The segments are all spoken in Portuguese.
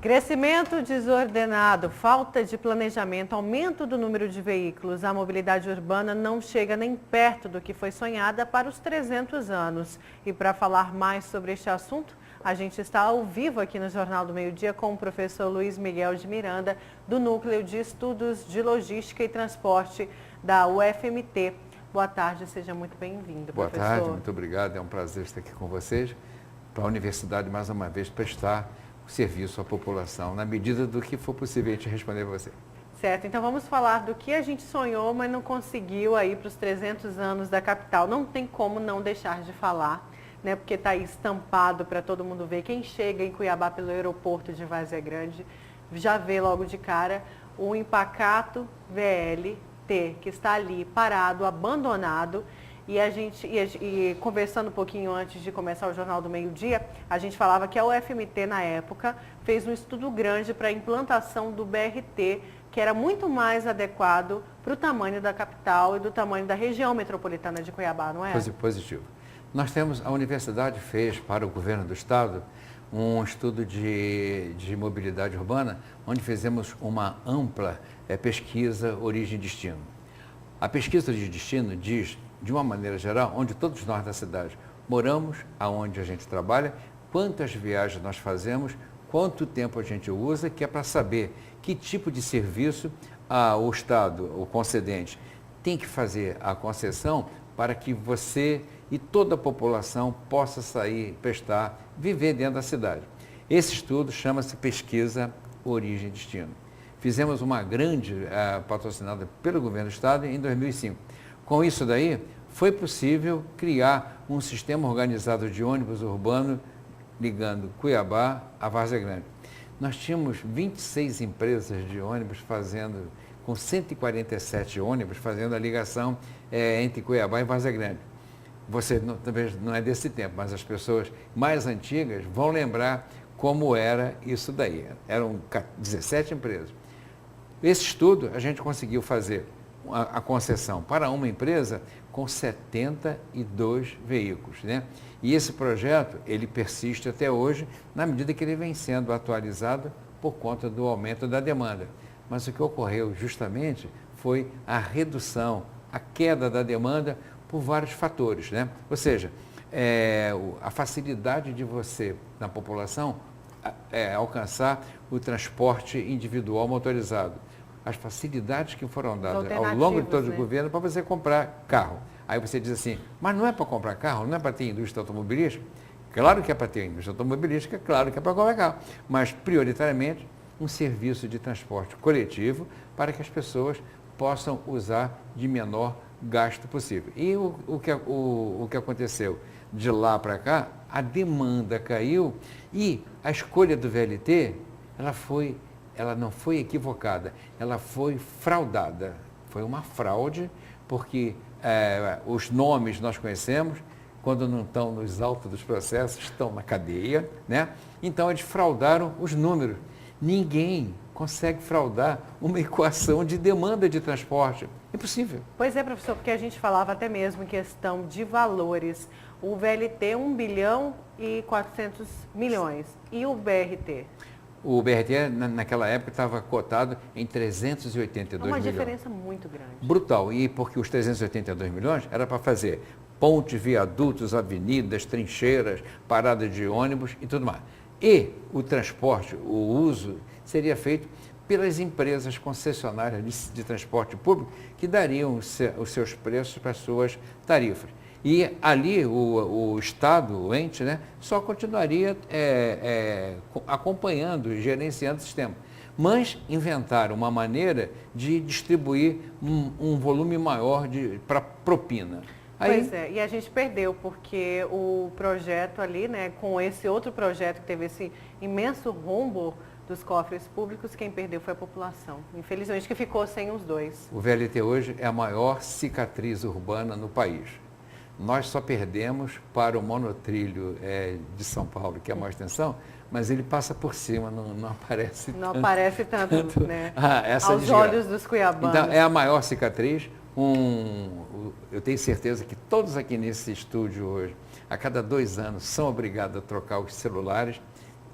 Crescimento desordenado, falta de planejamento, aumento do número de veículos, a mobilidade urbana não chega nem perto do que foi sonhada para os 300 anos. E para falar mais sobre este assunto, a gente está ao vivo aqui no Jornal do Meio-Dia com o professor Luiz Miguel de Miranda, do Núcleo de Estudos de Logística e Transporte da UFMT. Boa tarde, seja muito bem-vindo, professor. Boa tarde, muito obrigado. É um prazer estar aqui com vocês, para a universidade, mais uma vez, prestar serviço à população, na medida do que for possível a gente responder a você. Certo, então vamos falar do que a gente sonhou, mas não conseguiu aí para os 300 anos da capital. Não tem como não deixar de falar, né? Porque está aí estampado para todo mundo ver. Quem chega em Cuiabá pelo aeroporto de Várzea Grande, já vê logo de cara o Empacato VLT, que está ali parado, abandonado. E conversando um pouquinho antes de começar o Jornal do Meio-Dia, a gente falava que a UFMT, na época, fez um estudo grande para a implantação do BRT, que era muito mais adequado para o tamanho da capital e do tamanho da região metropolitana de Cuiabá, não é? Positivo. A universidade fez para o governo do estado um estudo de mobilidade urbana, onde fizemos uma ampla pesquisa origem e destino. A pesquisa de destino diz, de uma maneira geral, onde todos nós da cidade moramos, aonde a gente trabalha, quantas viagens nós fazemos, quanto tempo a gente usa, que é para saber que tipo de serviço o Estado, o concedente, tem que fazer a concessão para que você e toda a população possa sair, prestar, viver dentro da cidade. Esse estudo chama-se Pesquisa Origem e Destino. Fizemos uma grande patrocinada pelo governo do Estado em 2005. Com isso daí, foi possível criar um sistema organizado de ônibus urbano ligando Cuiabá a Várzea Grande. Nós tínhamos 26 empresas de ônibus fazendo, com 147 ônibus, fazendo a ligação entre Cuiabá e Várzea Grande. Você talvez não é desse tempo, mas as pessoas mais antigas vão lembrar como era isso daí. Eram 17 empresas. Esse estudo a gente conseguiu fazer a concessão para uma empresa com 72 veículos, né? E esse projeto, ele persiste até hoje, na medida que ele vem sendo atualizado por conta do aumento da demanda. Mas o que ocorreu justamente foi a redução, a queda da demanda por vários fatores, né? Ou seja, a facilidade de você, na população, alcançar o transporte individual motorizado. As facilidades que foram dadas ao longo de todo o governo para você comprar carro. Aí você diz assim, mas não é para comprar carro, não é para ter indústria automobilística? Claro que é para ter indústria automobilística, claro que é para comprar carro. Mas, prioritariamente, um serviço de transporte coletivo para que as pessoas possam usar de menor gasto possível. E o que aconteceu de lá para cá, a demanda caiu e a escolha do VLT, ela não foi equivocada, ela foi fraudada. Foi uma fraude, porque os nomes nós conhecemos, quando não estão nos autos dos processos, estão na cadeia, né? Então, eles fraudaram os números. Ninguém consegue fraudar uma equação de demanda de transporte. Impossível. Pois é, professor, porque a gente falava até mesmo em questão de valores. O VLT, 1 bilhão e 400 milhões. E o BRT? O BRT, naquela época, estava cotado em 382 milhões. Uma diferença muito grande. Brutal. E porque os 382 milhões era para fazer pontes, viadutos, avenidas, trincheiras, parada de ônibus e tudo mais. E o transporte, o uso, seria feito pelas empresas concessionárias de transporte público que dariam os seus preços para as suas tarifas. E ali o Estado, o ente, né, só continuaria acompanhando e gerenciando o sistema. Mas inventaram uma maneira de distribuir um volume maior para propina. Pois é, e a gente perdeu, porque o projeto ali, né, com esse outro projeto que teve esse imenso rombo dos cofres públicos, quem perdeu foi a população. Infelizmente que ficou sem os dois. O VLT hoje é a maior cicatriz urbana no país. Nós só perdemos para o monotrilho de São Paulo, que é a maior extensão, mas ele passa por cima, não aparece tanto. Não aparece tanto, né? Aos desgraça. Olhos dos cuiabanos. Então, é a maior cicatriz. Eu tenho certeza que todos aqui nesse estúdio hoje, a cada 2 anos, são obrigados a trocar os celulares.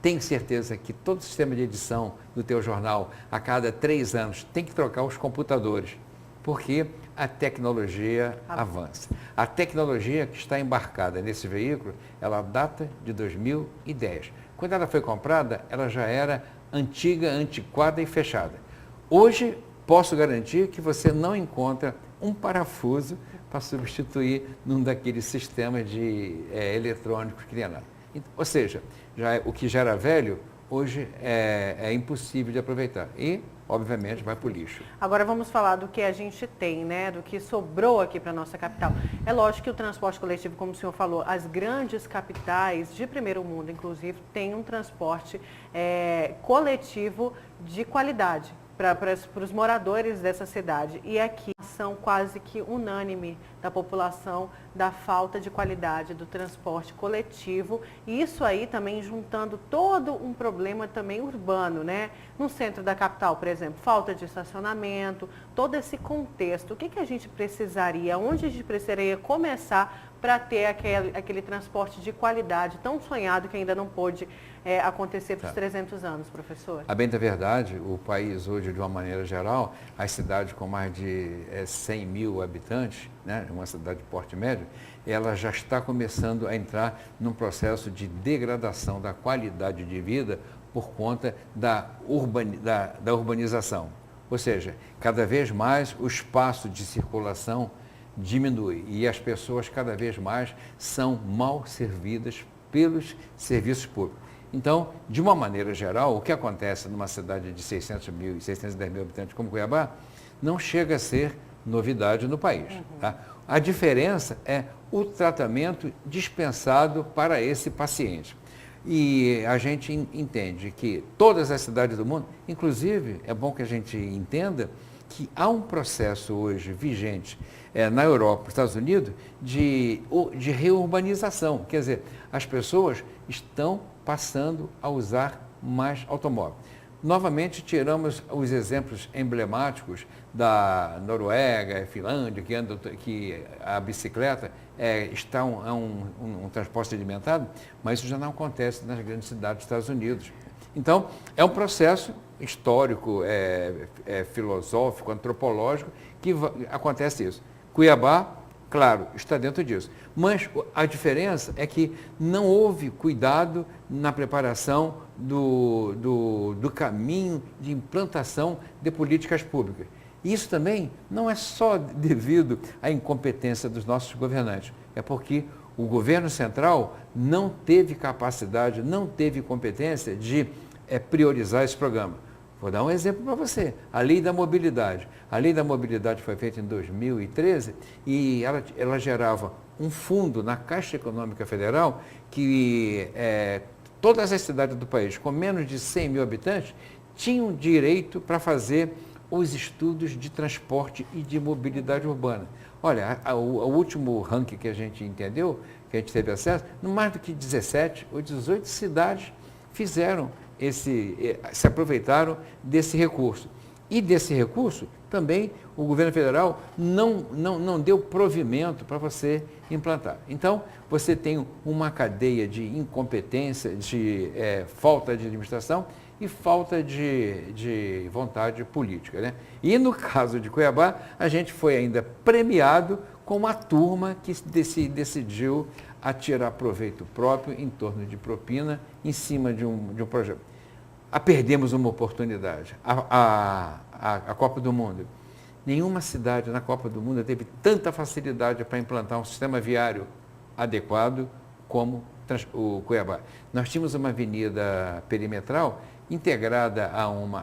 Tenho certeza que todo o sistema de edição do teu jornal, a cada 3 anos, tem que trocar os computadores, porque a tecnologia avança. A tecnologia que está embarcada nesse veículo, ela data de 2010. Quando ela foi comprada, ela já era antiga, antiquada e fechada. Hoje, posso garantir que você não encontra um parafuso para substituir num daqueles sistemas eletrônicos que tem lá. Ou seja, o que já era velho, hoje é impossível de aproveitar. E, obviamente, vai para o lixo. Agora vamos falar do que a gente tem, né? Do que sobrou aqui para a nossa capital. É lógico que o transporte coletivo, como o senhor falou, as grandes capitais de primeiro mundo, inclusive, têm um transporte coletivo de qualidade para os moradores dessa cidade. E aqui são quase que unânime da população da falta de qualidade do transporte coletivo. E isso aí também juntando todo um problema também urbano, né? No centro da capital, por exemplo, falta de estacionamento, todo esse contexto. O que a gente precisaria, onde a gente precisaria começar para ter aquele transporte de qualidade tão sonhado que ainda não pôde acontecer para os 300 anos, professor? A bem da verdade, o país hoje, de uma maneira geral, as cidades com mais de 100 mil habitantes, né, uma cidade de porte médio, ela já está começando a entrar num processo de degradação da qualidade de vida por conta da urbanização. Ou seja, cada vez mais o espaço de circulação diminui e as pessoas cada vez mais são mal servidas pelos serviços públicos. Então, de uma maneira geral, o que acontece numa cidade de 600 mil e 610 mil habitantes como Cuiabá não chega a ser novidade no país. Tá? A diferença é o tratamento dispensado para esse paciente. E a gente entende que todas as cidades do mundo, inclusive, é bom que a gente entenda que há um processo hoje vigente na Europa, nos Estados Unidos, de reurbanização. Quer dizer, as pessoas estão passando a usar mais automóvel. Novamente, tiramos os exemplos emblemáticos da Noruega, Finlândia, que a bicicleta está um transporte sedimentado, mas isso já não acontece nas grandes cidades dos Estados Unidos. Então, é um processo histórico, filosófico, antropológico, que acontece isso. Cuiabá, claro, está dentro disso. Mas a diferença é que não houve cuidado na preparação do caminho de implantação de políticas públicas. Isso também não é só devido à incompetência dos nossos governantes, é porque o governo central não teve capacidade, não teve competência de priorizar esse programa. Vou dar um exemplo para você, a Lei da Mobilidade. A Lei da Mobilidade foi feita em 2013 e ela gerava um fundo na Caixa Econômica Federal que todas as cidades do país com menos de 100 mil habitantes tinham direito para fazer os estudos de transporte e de mobilidade urbana. Olha, o último ranking que a gente entendeu, que a gente teve acesso, não mais do que 17 ou 18 cidades fizeram se aproveitaram desse recurso. E desse recurso, também, o governo federal não deu provimento para você implantar. Então, você tem uma cadeia de incompetência, de falta de administração e falta de vontade política, né? E no caso de Cuiabá, a gente foi ainda premiado com uma turma que decidiu a tirar proveito próprio em torno de propina em cima de um projeto. Perdemos uma oportunidade. A Copa do Mundo. Nenhuma cidade na Copa do Mundo teve tanta facilidade para implantar um sistema viário adequado como o Cuiabá. Nós tínhamos uma avenida perimetral integrada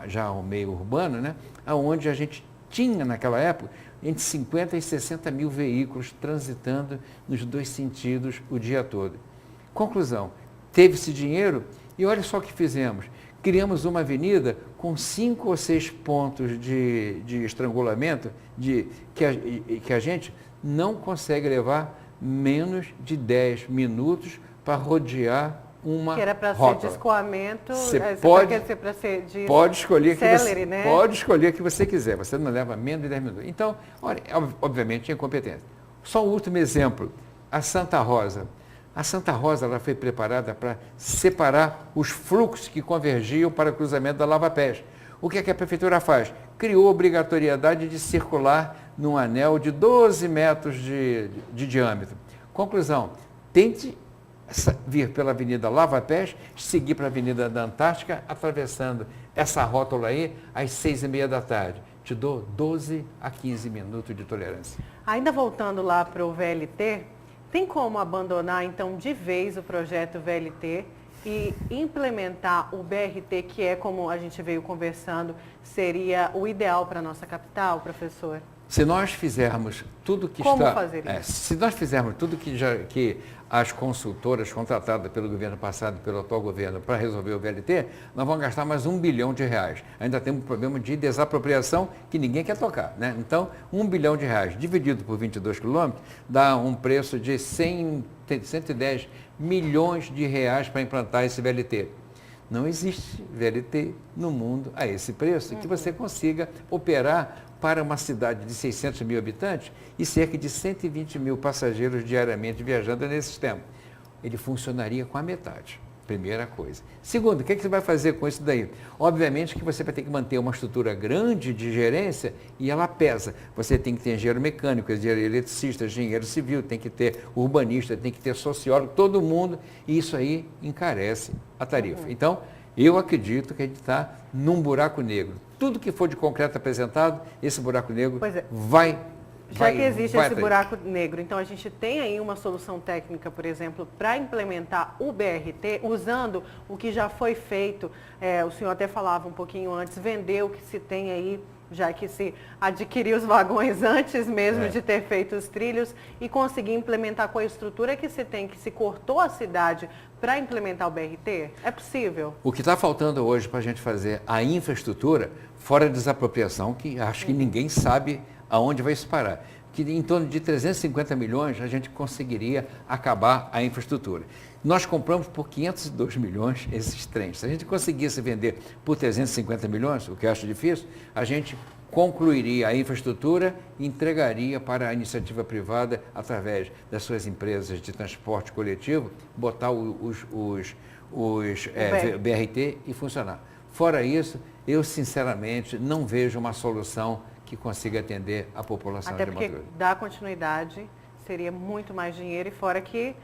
já a um meio urbano, né, onde a gente tinha, naquela época, entre 50 e 60 mil veículos transitando nos dois sentidos o dia todo. Conclusão, teve-se dinheiro e olha só o que fizemos. Criamos uma avenida com 5 ou 6 pontos de estrangulamento que a gente não consegue levar menos de 10 minutos para rodear uma que era para rota. Ser de escoamento, pode escolher celery, né? Pode escolher o que você quiser, você não leva menos de 10 minutos. Então, olha, obviamente é incompetência. Só o último exemplo, a Santa Rosa. A Santa Rosa ela foi preparada para separar os fluxos que convergiam para o cruzamento da Lava Pés. O que é que a prefeitura faz? Criou a obrigatoriedade de circular num anel de 12 metros de diâmetro. Conclusão, tente vir pela Avenida Lava Pés, seguir para a Avenida da Antártica, atravessando essa rótula aí às 6h30 da tarde. Te dou 12 a 15 minutos de tolerância. Ainda voltando lá para o VLT, tem como abandonar então de vez o projeto VLT e implementar o BRT, que é, como a gente veio conversando, seria o ideal para a nossa capital, professor? Se nós fizermos tudo que Como está... fazer isso? Se nós fizermos tudo que as consultoras contratadas pelo governo passado e pelo atual governo para resolver o VLT, nós vamos gastar mais R$1 bilhão. Ainda temos um problema de desapropriação que ninguém quer tocar, né? Então, R$1 bilhão dividido por 22 quilômetros dá um preço de 110 milhões de reais para implantar esse VLT. Não existe VLT no mundo a esse preço que você consiga operar para uma cidade de 600 mil habitantes e cerca de 120 mil passageiros diariamente viajando nesse sistema. Ele funcionaria com a metade, primeira coisa. Segundo, o que você vai fazer com isso daí? Obviamente que você vai ter que manter uma estrutura grande de gerência e ela pesa. Você tem que ter engenheiro mecânico, engenheiro eletricista, engenheiro civil, tem que ter urbanista, tem que ter sociólogo, todo mundo, e isso aí encarece a tarifa. Então, eu acredito que a gente está num buraco negro. Tudo que for de concreto apresentado, esse buraco negro vai... Já que existe esse buraco negro, então a gente tem aí uma solução técnica, por exemplo, para implementar o BRT, usando o que já foi feito, o senhor até falava um pouquinho antes, vender o que se tem aí, já que se adquiriu os vagões antes mesmo de ter feito os trilhos e conseguir implementar com a estrutura que se tem, que se cortou a cidade para implementar o BRT? É possível? O que está faltando hoje para a gente fazer a infraestrutura, fora a desapropriação, que acho que ninguém sabe aonde vai isso parar, que em torno de 350 milhões a gente conseguiria acabar a infraestrutura. Nós compramos por 502 milhões esses trens. Se a gente conseguisse vender por 350 milhões, o que eu acho difícil, a gente concluiria a infraestrutura e entregaria para a iniciativa privada, através das suas empresas de transporte coletivo, botar os BRT e funcionar. Fora isso, eu sinceramente não vejo uma solução que consiga atender a população de Mato Grosso. Até porque dar continuidade seria muito mais dinheiro e fora que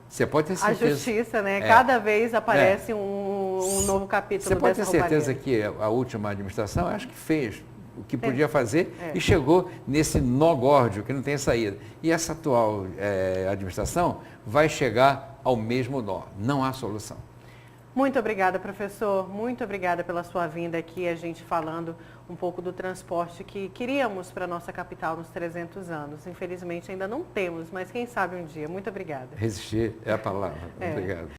você pode ter certeza, a justiça, né? Cada vez aparece um novo capítulo. Você pode ter certeza roubalheira. que a última administração, acho que fez o que podia fazer e chegou nesse nó górdio que não tem saída. E essa atual administração vai chegar ao mesmo nó. Não há solução. Muito obrigada, professor. Muito obrigada pela sua vinda aqui, a gente falando um pouco do transporte que queríamos para a nossa capital nos 300 anos. Infelizmente ainda não temos, mas quem sabe um dia. Muito obrigada. Resistir é a palavra. Obrigado.